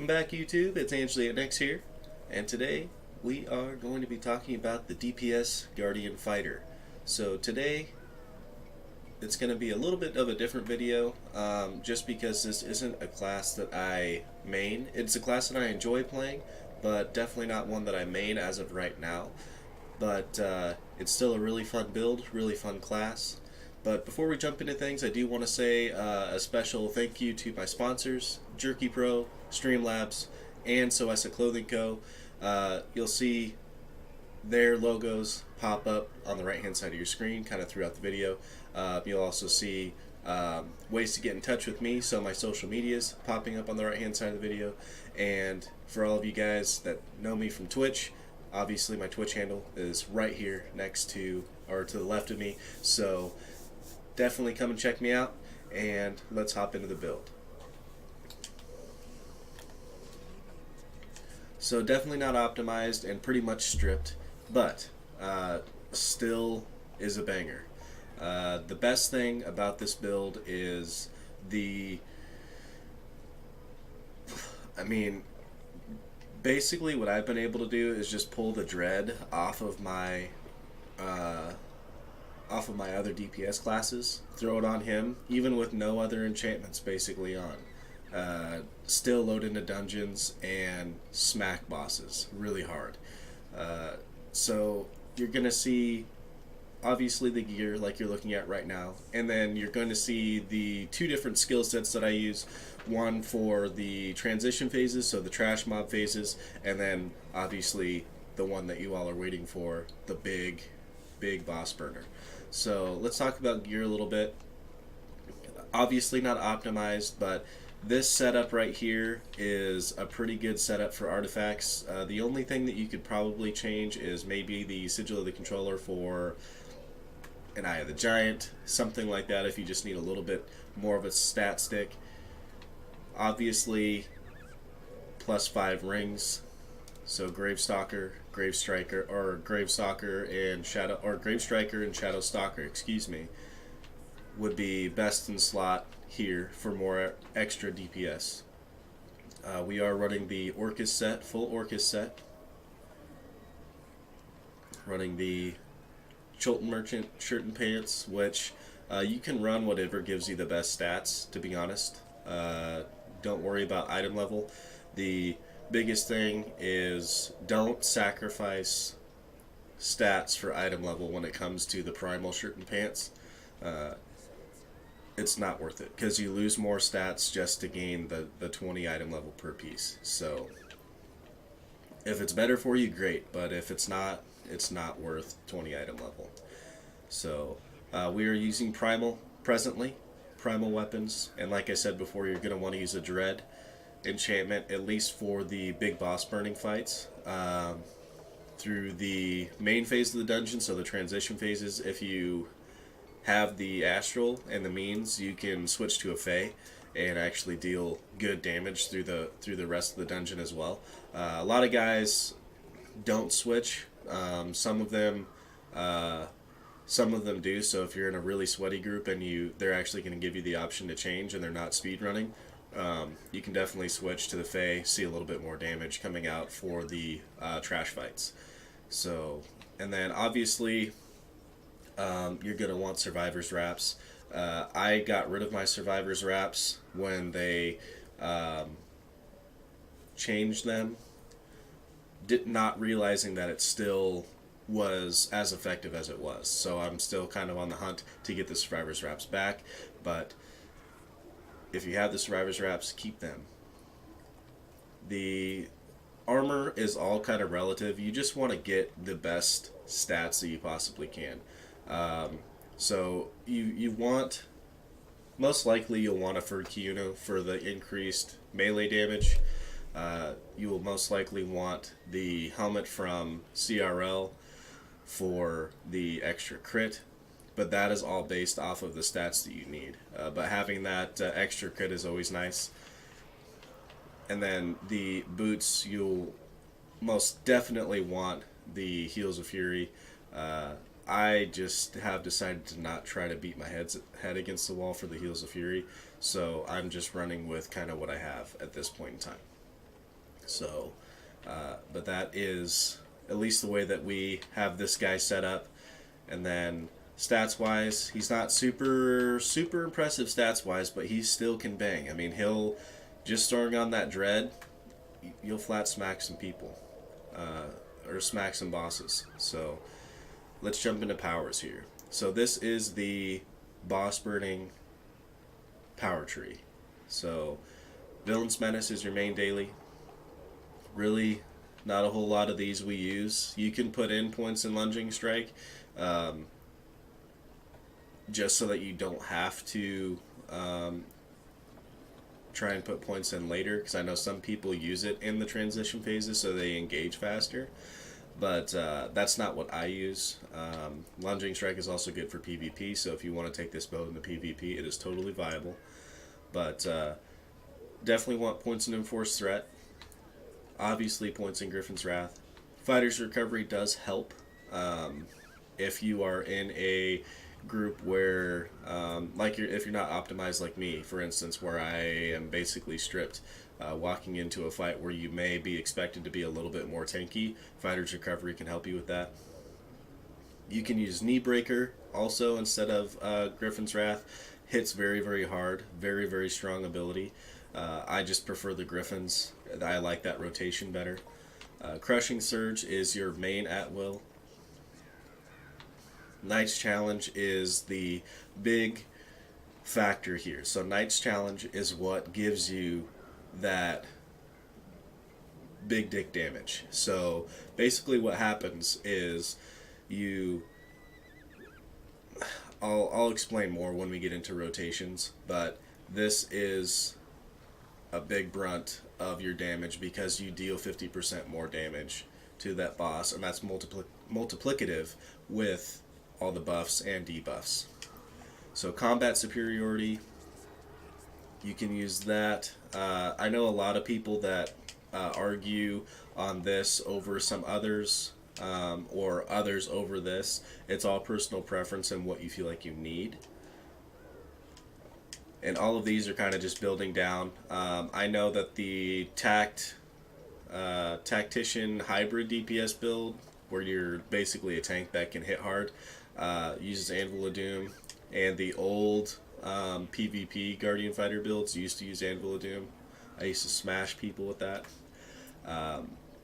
back, YouTube. It's Angli Et Nex here, and today we are going to be talking about the DPS Guardian Fighter. So today it's going to be a little bit of a different video, just because this isn't a class that I main. It's a class that I enjoy playing, but definitely not one that I main as of right now. But it's still a really fun build, really fun class. But before we jump into things, I do want to say a special thank you to my sponsors, Jerky Pro, Streamlabs, and Soesa Clothing Co. You'll see their logos pop up on the right hand side of your screen kind of throughout the video. You'll also see ways to get in touch with me, so my social medias popping up on the right hand side of the video. And for all of you guys that know me from Twitch, obviously my Twitch handle is right here next to, or to the left of me, so definitely come and check me out, and let's hop into the build. So definitely not optimized and pretty much stripped, but still is a banger. The best thing about this build is basically what I've been able to do is just pull the dread off of my other DPS classes, throw it on him, even with no other enchantments basically on. Still load into dungeons and smack bosses really hard. So you're going to see obviously the gear like you're looking at right now, and then you're going to see the two different skill sets that I use. One for the transition phases, so the trash mob phases, and then obviously the one that you all are waiting for, the big boss burner. So let's talk about gear a little bit. Obviously not optimized, but this setup right here is a pretty good setup for artifacts. The only thing that you could probably change is maybe the sigil of the controller for an Eye of the Giant, something like that, if you just need a little bit more of a stat stick. Obviously +5 rings, so Gravestalker, Gravestriker, or Gravestalker and Shadow, or Gravestriker and Shadow Stalker, excuse me, would be best in slot here for more extra DPS. We are running the Orcus set, full Orcus set. Running the Chilton Merchant shirt and pants, which you can run whatever gives you the best stats, to be honest. Don't worry about item level. The biggest thing is don't sacrifice stats for item level when it comes to the primal shirt and pants. It's not worth it, because you lose more stats just to gain the 20 item level per piece. So if it's better for you, great, but if it's not, it's not worth 20 item level. So we are using primal presently, primal weapons, and like I said before, you're going to want to use a dread enchantment, at least for the big boss burning fights. Through the main phase of the dungeon, so the transition phases, if you have the astral and the means, you can switch to a Fae and actually deal good damage through the rest of the dungeon as well. A lot of guys don't switch. Some of them do. So if you're in a really sweaty group and they're actually going to give you the option to change and they're not speed running, you can definitely switch to the Fae, see a little bit more damage coming out for the trash fights. So, and then obviously you're going to want Survivor's Wraps. I got rid of my Survivor's Wraps when they changed them, not realizing that it still was as effective as it was. So I'm still kind of on the hunt to get the Survivor's Wraps back, but if you have the Survivor's Wraps, keep them. The armor is all kind of relative. You just want to get the best stats that you possibly can. So you want, most likely you'll want a Furred Kiuno for the increased melee damage. You will most likely want the helmet from CRL for the extra crit, but that is all based off of the stats that you need. But having that extra crit is always nice. And then the boots, you'll most definitely want the Heels of Fury. I just have decided to not try to beat my head against the wall for the Heels of Fury, so I'm just running with kind of what I have at this point in time. So, but that is at least the way that we have this guy set up. And then stats wise, he's not super impressive stats wise, but he still can bang. I mean, he'll just starting on that dread, you'll flat smack some people, or smack some bosses. So let's jump into powers here. So this is the boss burning power tree. So Villain's Menace is your main daily. Really, not a whole lot of these we use. You can put in points in Lunging Strike, just so that you don't have to try and put points in later, because I know some people use it in the transition phases so they engage faster. But that's not what I use. Lunging Strike is also good for PvP, so if you want to take this build into PvP, it is totally viable. But definitely want points in Enforced Threat. Obviously, points in Griffin's Wrath. Fighter's Recovery does help if you are in a group where, if you're not optimized like me, for instance, where I am basically stripped. Walking into a fight where you may be expected to be a little bit more tanky, Fighter's Recovery can help you with that. You can use Knee Breaker also instead of Griffin's Wrath. Hits very, very hard. Very, very strong ability. I just prefer the Griffins. I like that rotation better. Crushing Surge is your main at-will. Knight's Challenge is the big factor here. So Knight's Challenge is what gives you that big dick damage. So basically what happens is I'll explain more when we get into rotations, but this is a big brunt of your damage because you deal 50% more damage to that boss, and that's multiplicative with all the buffs and debuffs. So combat superiority, you can use that. I know a lot of people that argue on this over some others, or others over this. It's all personal preference and what you feel like you need. And all of these are kind of just building down. I know that the tactician hybrid DPS build, where you're basically a tank that can hit hard, uses Anvil of Doom, and the old PvP Guardian Fighter builds used to use Anvil of Doom. I used to smash people with that.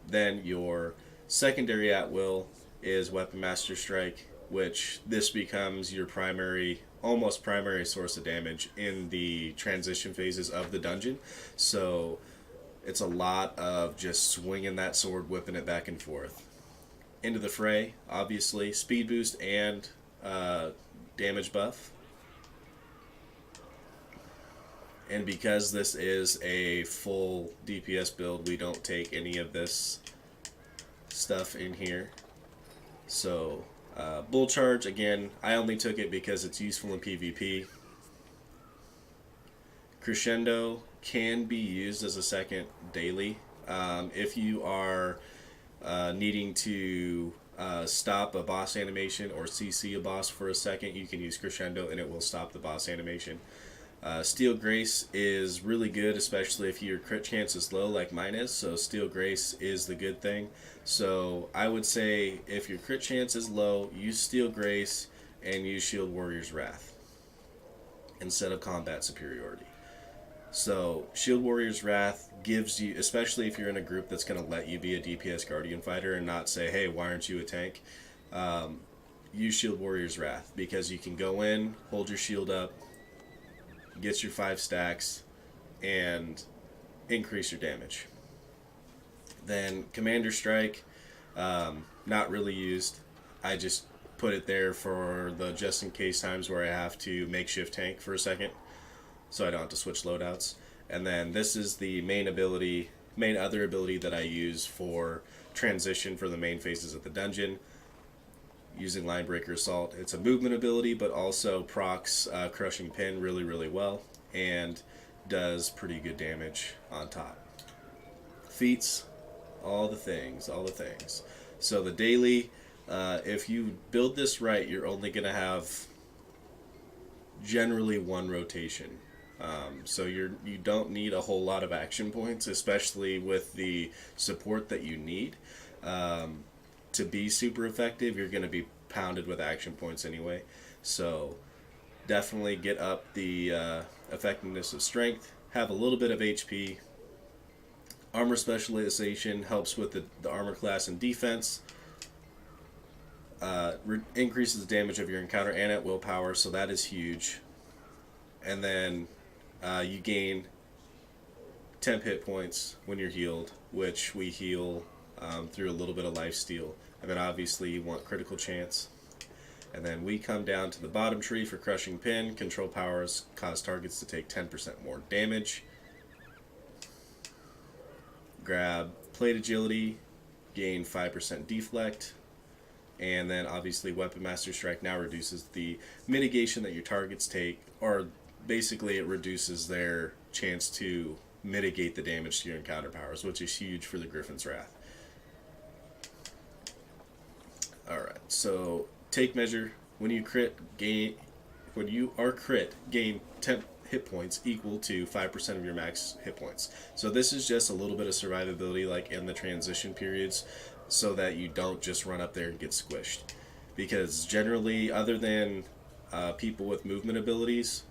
Then your secondary at will is Weapon Master Strike, which this becomes your almost primary source of damage in the transition phases of the dungeon. So it's a lot of just swinging that sword, whipping it back and forth. Into the Fray, obviously, speed boost and damage buff. And because this is a full DPS build, we don't take any of this stuff in here. So Bull Charge, again, I only took it because it's useful in PvP. Crescendo can be used as a second daily. If you are needing to stop a boss animation or CC a boss for a second, you can use Crescendo and it will stop the boss animation. Steel Grace is really good, especially if your crit chance is low like mine is, so Steel Grace is the good thing. So I would say if your crit chance is low, use Steel Grace and use Shield Warrior's Wrath instead of Combat Superiority. So Shield Warrior's Wrath gives you, especially if you're in a group that's going to let you be a DPS Guardian Fighter and not say, hey, why aren't you a tank? Use Shield Warrior's Wrath, because you can go in, hold your shield up, get your 5 stacks, and increase your damage. Then Commander Strike, not really used. I just put it there for the just in case times where I have to makeshift tank for a second, so I don't have to switch loadouts. And then this is the main other ability that I use for transition for the main phases of the dungeon, using Linebreaker Assault. It's a movement ability, but also procs Crushing Pin really, really well, and does pretty good damage on top. Feats, all the things. So the daily, if you build this right, you're only going to have generally one rotation So you don't need a whole lot of action points, especially with the support that you need. To be super effective, you're going to be pounded with action points anyway. So definitely get up the effectiveness of strength, have a little bit of HP. Armor specialization helps with the armor class and defense. Increases the damage of your encounter and at willpower, so that is huge. And then you gain temp hit points when you're healed, which we heal through a little bit of lifesteal. And then obviously you want critical chance. And then we come down to the bottom tree for crushing pin. Control powers cause targets to take 10% more damage. Grab plate agility, gain 5% deflect. And then obviously Weapon Master Strike now reduces the mitigation that your targets take, or basically it reduces their chance to mitigate the damage to your encounter powers, which is huge for the Griffin's Wrath. Alright, so take measure. When you are crit, gain 10 hit points equal to 5% of your max hit points. So this is just a little bit of survivability like in the transition periods, so that you don't just run up there and get squished. Because generally, other than people with movement abilities,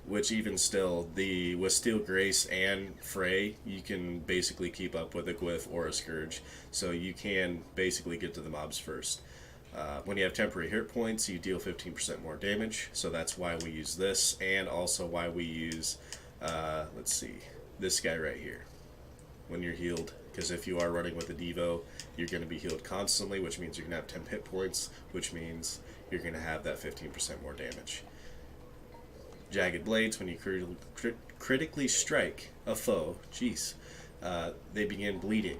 which even still, with Steel Grace and Fray, you can basically keep up with a Glyph or a Scourge. So you can basically get to the mobs first. When you have temporary hit points, you deal 15% more damage. So that's why we use this, and also why we use, let's see, this guy right here. When you're healed, because if you are running with a Devo, you're going to be healed constantly, which means you're going to have temp hit points, which means you're going to have that 15% more damage. Jagged Blades, when you critically strike a foe, they begin bleeding.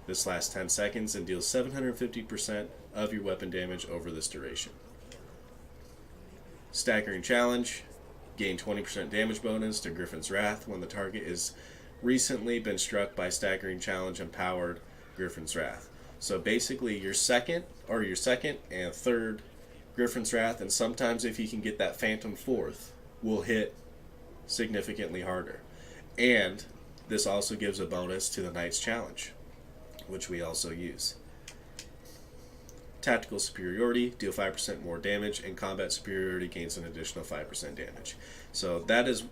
This lasts 10 seconds and deals 750% of your weapon damage over this duration. Staggering Challenge, gain 20% damage bonus to Griffin's Wrath when the target is recently been struck by Staggering Challenge empowered Griffin's Wrath. So basically your second and third Griffin's Wrath, and sometimes if you can get that Phantom fourth, will hit significantly harder. And this also gives a bonus to the Knight's Challenge, which we also use. Tactical Superiority, deal 5% more damage, and Combat Superiority gains an additional 5% damage. So that is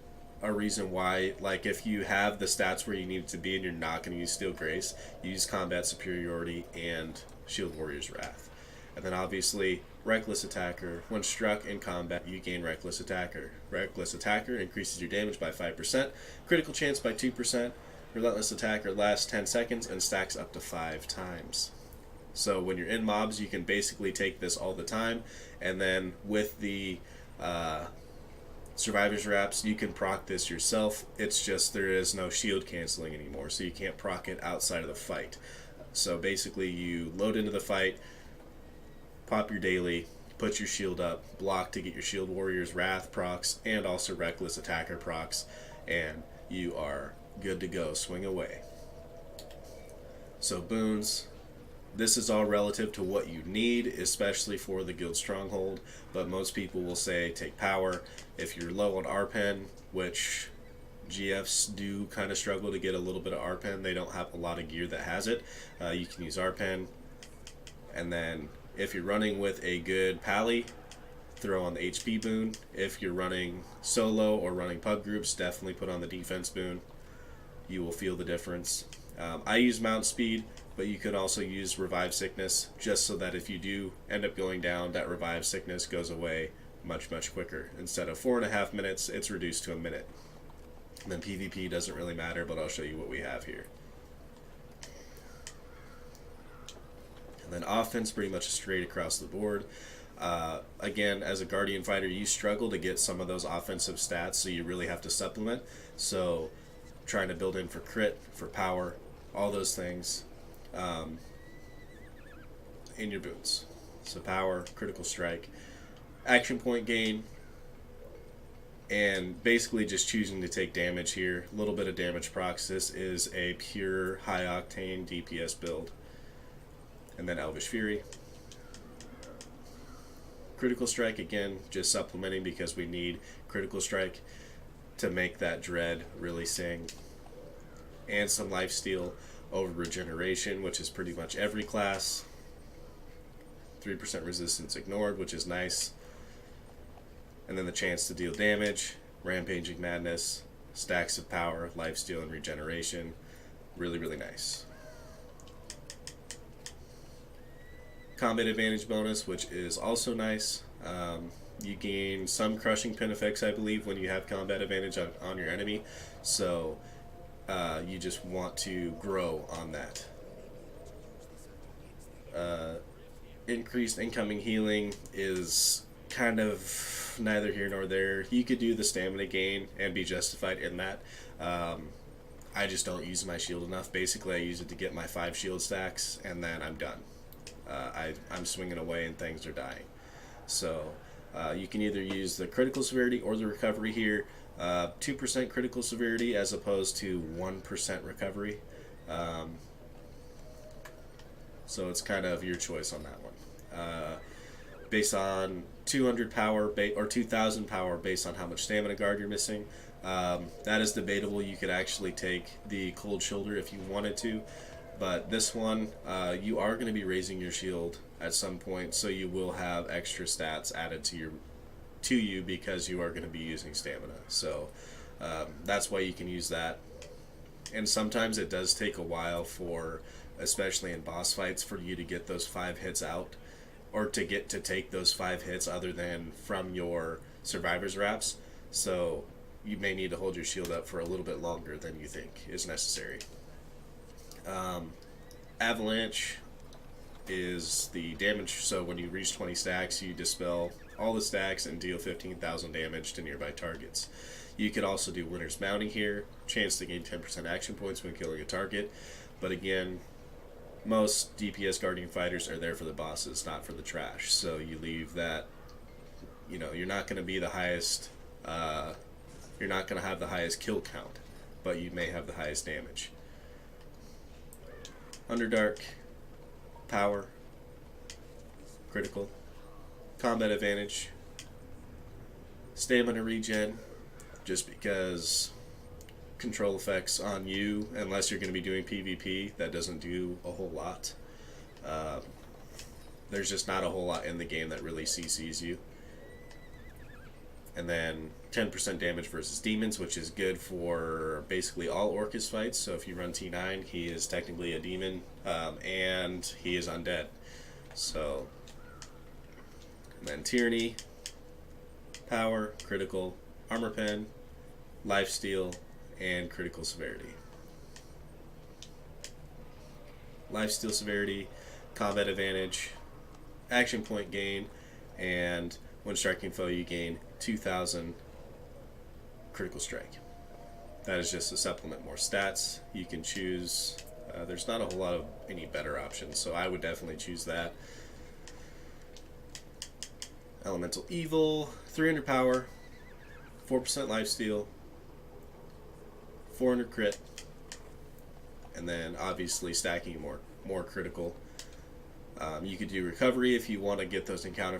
a reason why, like, if you have the stats where you need it to be and you're not going to use Steel Grace, you use Combat Superiority and Shield Warrior's Wrath. And then obviously Reckless Attacker, when struck in combat you gain Reckless Attacker. Reckless Attacker increases your damage by 5%, critical chance by 2%, Relentless Attacker lasts 10 seconds and stacks up to 5 times. So when you're in mobs, you can basically take this all the time, and then with the Survivor's Wraps, you can proc this yourself. It's just there is no shield canceling anymore, so you can't proc it outside of the fight. So basically you load into the fight, pop your daily, put your shield up, block to get your Shield Warrior's Wrath procs, and also Reckless Attacker procs, and you are good to go. Swing away. So boons, this is all relative to what you need, especially for the Guild Stronghold, but most people will say take power. If you're low on RPen, which GFs do kind of struggle to get a little bit of RPen, they don't have a lot of gear that has it, you can use RPen. And then if you're running with a good pally, throw on the HP boon. If you're running solo or running pub groups, definitely put on the defense boon. You will feel the difference. I use Mount Speed, but you can also use Revive Sickness, just so that if you do end up going down, that Revive Sickness goes away much quicker. Instead of 4.5 minutes, it's reduced to a minute. And then PvP doesn't really matter, but I'll show you what we have here. And then offense, pretty much straight across the board. Again, as a Guardian Fighter, you struggle to get some of those offensive stats, so you really have to supplement. So trying to build in for crit, for power, all those things in your boons. So power, critical strike, action point gain, and basically just choosing to take damage here. A little bit of damage procs. This is a pure high octane DPS build. And then Elvish Fury. Critical strike, again, just supplementing because we need critical strike to make that dread really sing. And some lifesteal over regeneration, which is pretty much every class. 3% resistance ignored, which is nice. And then the chance to deal damage, rampaging madness, stacks of power, lifesteal, and regeneration. Really, really nice. Combat advantage bonus, which is also nice. You gain some crushing pin effects, I believe, when you have combat advantage on your enemy. So you just want to grow on that. Increased incoming healing is kind of neither here nor there. You could do the stamina gain and be justified in that. I just don't use my shield enough. Basically, I use it to get my 5 shield stacks, and then I'm done. I'm swinging away and things are dying. So you can either use the critical severity or the recovery here. 2% critical severity as opposed to 1% recovery. So it's kind of your choice on that one. Based on 200 power or 2,000 power based on how much stamina guard you're missing. That is debatable. You could actually take the cold shoulder if you wanted to. But this one, you are going to be raising your shield at some point, so you will have extra stats added to you because you are going to be using stamina. So that's why you can use that. And sometimes it does take a while for, especially in boss fights, for you to get those 5 hits out, or to take those 5 hits other than from your survivor's wraps. So you may need to hold your shield up for a little bit longer than you think is necessary. Avalanche is the damage, so when you reach 20 stacks, you dispel all the stacks and deal 15,000 damage to nearby targets. You could also do Winter's Bounty here, chance to gain 10% action points when killing a target, but again, most DPS Guardian Fighters are there for the bosses, not for the trash, so you leave that, you're not going to be the highest, you're not going to have the highest kill count, but you may have the highest damage. Underdark, power, critical, combat advantage, stamina regen, just because control effects on you, unless you're going to be doing PvP, that doesn't do a whole lot. There's just not a whole lot in the game that really CCs you. And then 10% damage versus demons, which is good for basically all Orcus fights. So if you run T9, he is technically a demon, and he is undead. So, and then Tyranny, power, critical, armor pen, lifesteal, and critical severity. Lifesteal severity, combat advantage, action point gain, and when striking foe you gain 2,000 critical strike. That is just to supplement more stats. You can choose, there's not a whole lot of any better options, so I would definitely choose that. Elemental Evil, 300 power, 4% lifesteal, 400 crit, and then obviously stacking more critical. You could do recovery if you want to get those encounter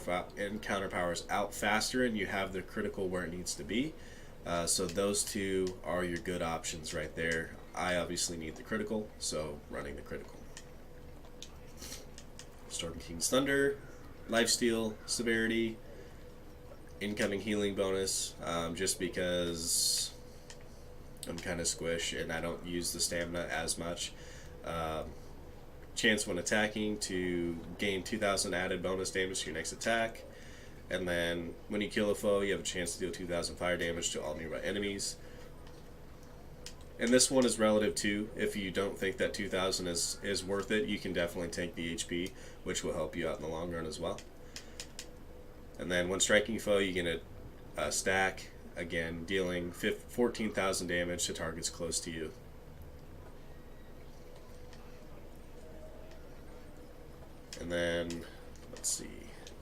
powers out faster and you have the critical where it needs to be. So those two are your good options right there. I obviously need the critical, so running the critical. Storm King's Thunder, lifesteal, severity, incoming healing bonus, just because I'm kind of squish and I don't use the stamina as much. Chance when attacking to gain 2,000 added bonus damage to your next attack, and then when you kill a foe you have a chance to deal 2,000 fire damage to all nearby enemies. And this one is relative too. If you don't think that 2,000 is worth it, you can definitely take the HP, which will help you out in the long run as well. And then when striking foe you get a stack, again dealing 14,000 damage to targets close to you. And then, let's see,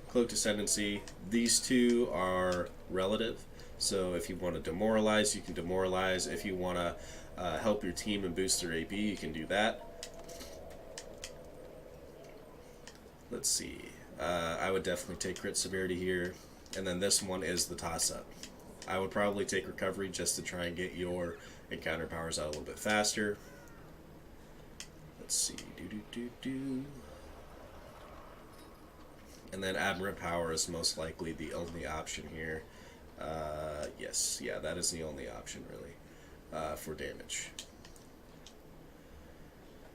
Cloaked Ascendancy. These two are relative. So if you want to demoralize, you can demoralize. If you want to help your team and boost their AP, you can do that. Let's see. I would definitely take crit severity here. And then this one is the toss-up. I would probably take recovery just to try and get your encounter powers out a little bit faster. Let's see. And then Admirant Power is most likely the only option here. Yes, yeah, that is the only option really for damage.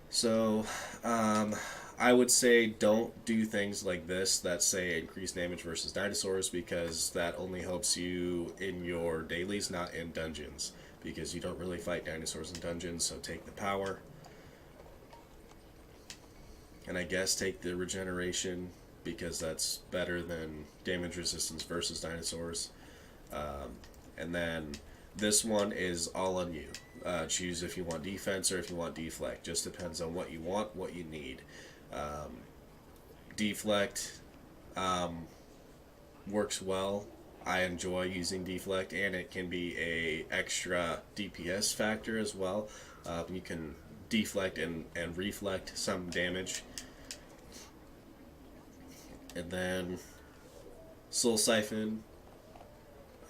So, I would say don't do things like this that say increase damage versus dinosaurs, because that only helps you in your dailies, not in dungeons, because you don't really fight dinosaurs in dungeons. So take the power, and I guess take the regeneration, because that's better than damage resistance versus dinosaurs. And then this one is all on you. Choose if you want defense or if you want deflect. Just depends on what you want, what you need. Deflect works well. I enjoy using deflect, and it can be a extra DPS factor as well. You can deflect and reflect some damage. And then Soul Siphon.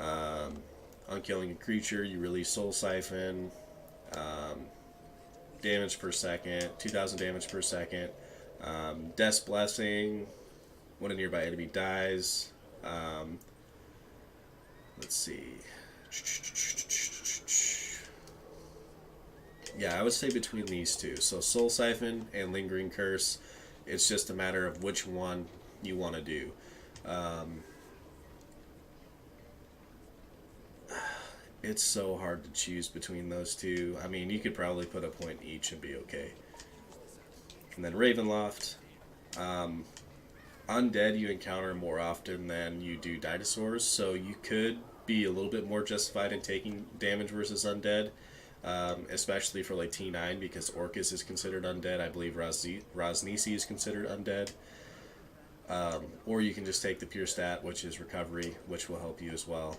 On killing a creature, you release Soul Siphon. Damage per second, 2,000 damage per second. Death's Blessing, when a nearby enemy dies. Let's see. Yeah, I would say between these two. So Soul Siphon and Lingering Curse, it's just a matter of which one you want to do. It's so hard to choose between those two. I mean, you could probably put a point in each and be okay. And then Ravenloft. Undead you encounter more often than you do dinosaurs, so you could be a little bit more justified in taking damage versus undead, especially for like T9, because Orcus is considered undead. I believe Rosnisi is considered undead. Or you can just take the pure stat, which is recovery, which will help you as well.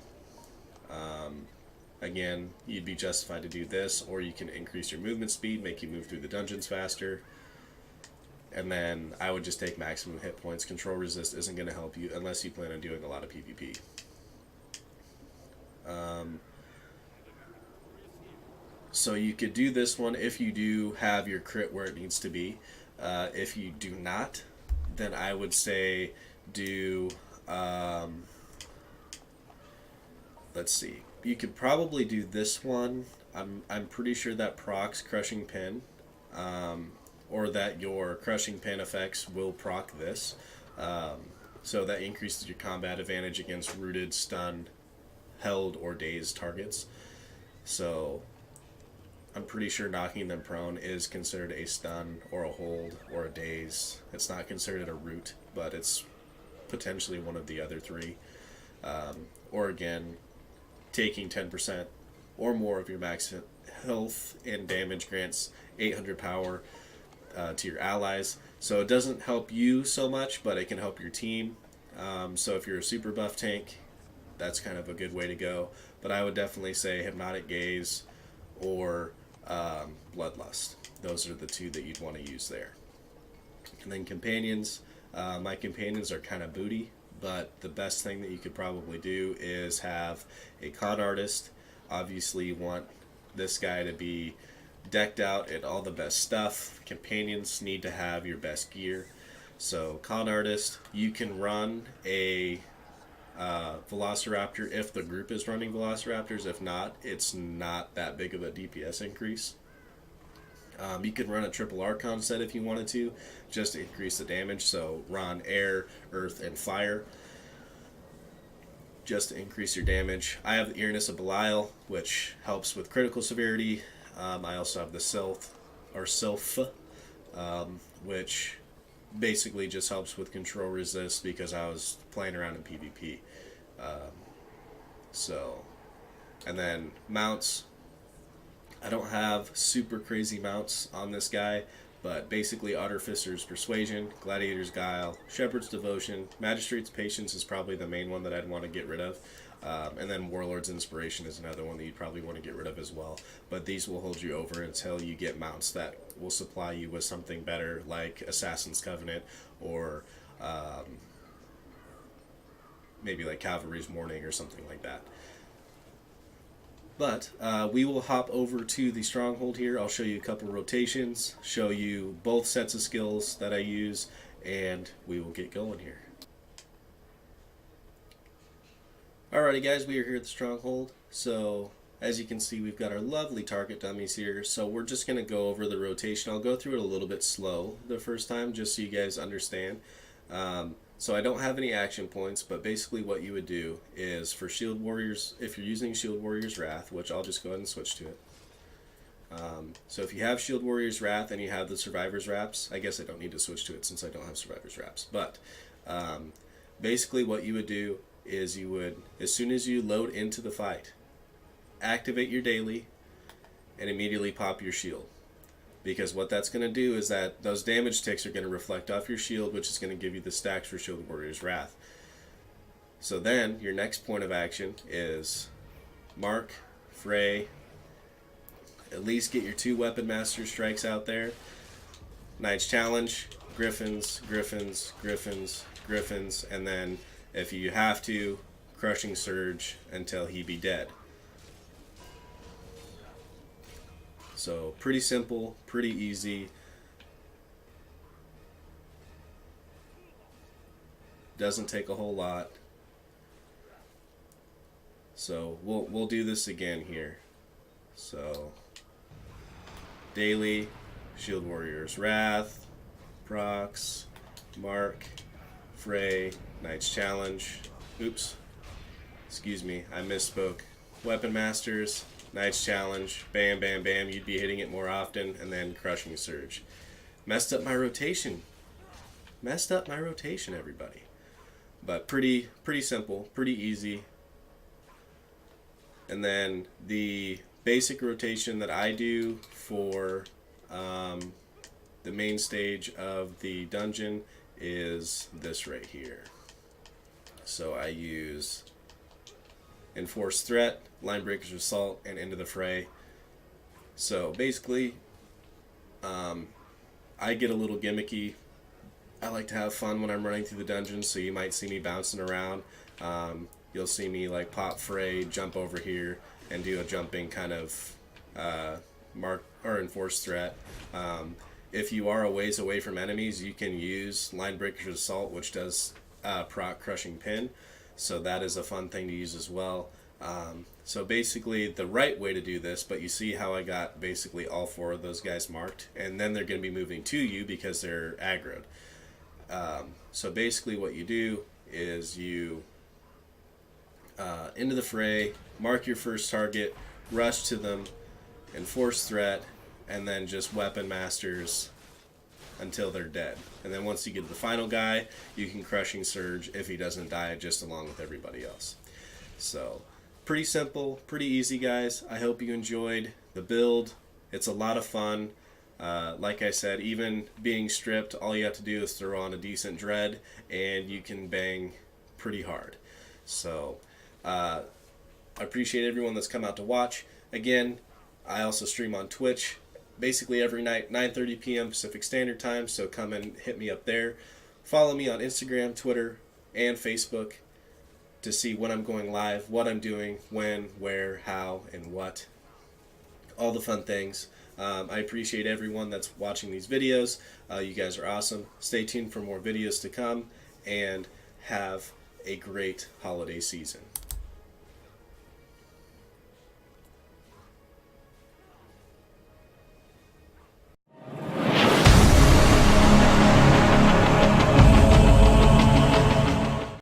Again, you'd be justified to do this, or you can increase your movement speed, make you move through the dungeons faster. And then I would just take maximum hit points. Control resist isn't going to help you unless you plan on doing a lot of PvP. So you could do this one if you do have your crit where it needs to be. If you do not, then I would say do... let's see. You could probably do this one. I'm pretty sure that procs Crushing Pin, or that your Crushing Pin effects will proc this. So that increases your combat advantage against rooted, stunned, held, or dazed targets. So I'm pretty sure knocking them prone is considered a stun or a hold or a daze. It's not considered a root, but it's potentially one of the other three. Or again, taking 10% or more of your max health and damage grants 800 power to your allies. So it doesn't help you so much, but it can help your team. So if you're a super buff tank, that's kind of a good way to go. But I would definitely say Hypnotic Gaze or Bloodlust. Those are the two that you'd want to use there. And then companions. My companions are kind of booty, but the best thing that you could probably do is have a con artist. Obviously you want this guy to be decked out in all the best stuff. Companions need to have your best gear. So con artist, you can run a Velociraptor if the group is running Velociraptors. If not, it's not that big of a DPS increase. You could run a triple Archon set if you wanted to, just to increase the damage. So run air, earth, and fire, just to increase your damage. I have the Earnest of Belial, which helps with critical severity. I also have the Sylph, which basically just helps with control resist, because I was playing around in PvP. And then mounts. I don't have super crazy mounts on this guy, but basically Artificer's Persuasion, Gladiator's Guile, Shepherd's Devotion, Magistrate's Patience is probably the main one that I'd want to get rid of. And then Warlord's Inspiration is another one that you'd probably want to get rid of as well. But these will hold you over until you get mounts that will supply you with something better, like Assassin's Covenant or maybe like Cavalry's Morning or something like that. But we will hop over to the stronghold here. I'll show you a couple rotations, show you both sets of skills that I use, and we will get going here. Alrighty guys, we are here at the stronghold. So as you can see, we've got our lovely target dummies here. So we're just going to go over the rotation. I'll go through it a little bit slow the first time just so you guys understand. So I don't have any action points, but basically what you would do is for Shield Warriors, if you're using Shield Warriors Wrath, which I'll just go ahead and switch to it. So if you have Shield Warriors Wrath and you have the Survivor's Wraps, I guess I don't need to switch to it since I don't have Survivor's Wraps, but basically what you would do is you would, as soon as you load into the fight, activate your daily and immediately pop your shield. Because what that's going to do is that those damage ticks are going to reflect off your shield, which is going to give you the stacks for Shield Warrior's Wrath. So then, your next point of action is mark, fray, at least get your 2 Weapon Master strikes out there. Knight's Challenge, Griffins, Griffins, Griffins, Griffins, and then, if you have to, Crushing Surge until he be dead. So pretty simple, pretty easy. Doesn't take a whole lot. So we'll do this again here. So daily, Shield Warrior's Wrath, procs, mark, fray, Knight's Challenge. Oops. Excuse me, I misspoke. Weapon Masters, Knight's Challenge, bam, bam, bam, you'd be hitting it more often, and then Crushing Surge. Messed up my rotation. Messed up my rotation, everybody. But pretty simple, pretty easy. And then the basic rotation that I do for the main stage of the dungeon is this right here. So I use Enforced Threat, Linebreaker's Assault, and Into the Fray. So basically, I get a little gimmicky. I like to have fun when I'm running through the dungeons, so you might see me bouncing around. You'll see me like pop Fray, jump over here, and do a jumping kind of mark or Enforced Threat. If you are a ways away from enemies, you can use Linebreaker's Assault, which does proc Crushing Pin. So that is a fun thing to use as well. So basically the right way to do this, but you see how I got basically all 4 of those guys marked, and then they're going to be moving to you because they're aggroed. So basically what you do is you into the fray, mark your first target, rush to them, Enforce Threat, and then just Weapon Masters until they're dead. And then once you get to the final guy, you can Crushing Surge if he doesn't die, just along with everybody else. So pretty simple, pretty easy, guys. I hope you enjoyed the build. It's a lot of fun. Like I said, even being stripped, all you have to do is throw on a decent dread and you can bang pretty hard. So I appreciate everyone that's come out to watch. Again, I also stream on Twitch basically every night, 9:30 p.m. Pacific Standard Time, so come and hit me up there. Follow me on Instagram, Twitter, and Facebook to see when I'm going live, what I'm doing, when, where, how, and what. All the fun things. I appreciate everyone that's watching these videos. You guys are awesome. Stay tuned for more videos to come, and have a great holiday season.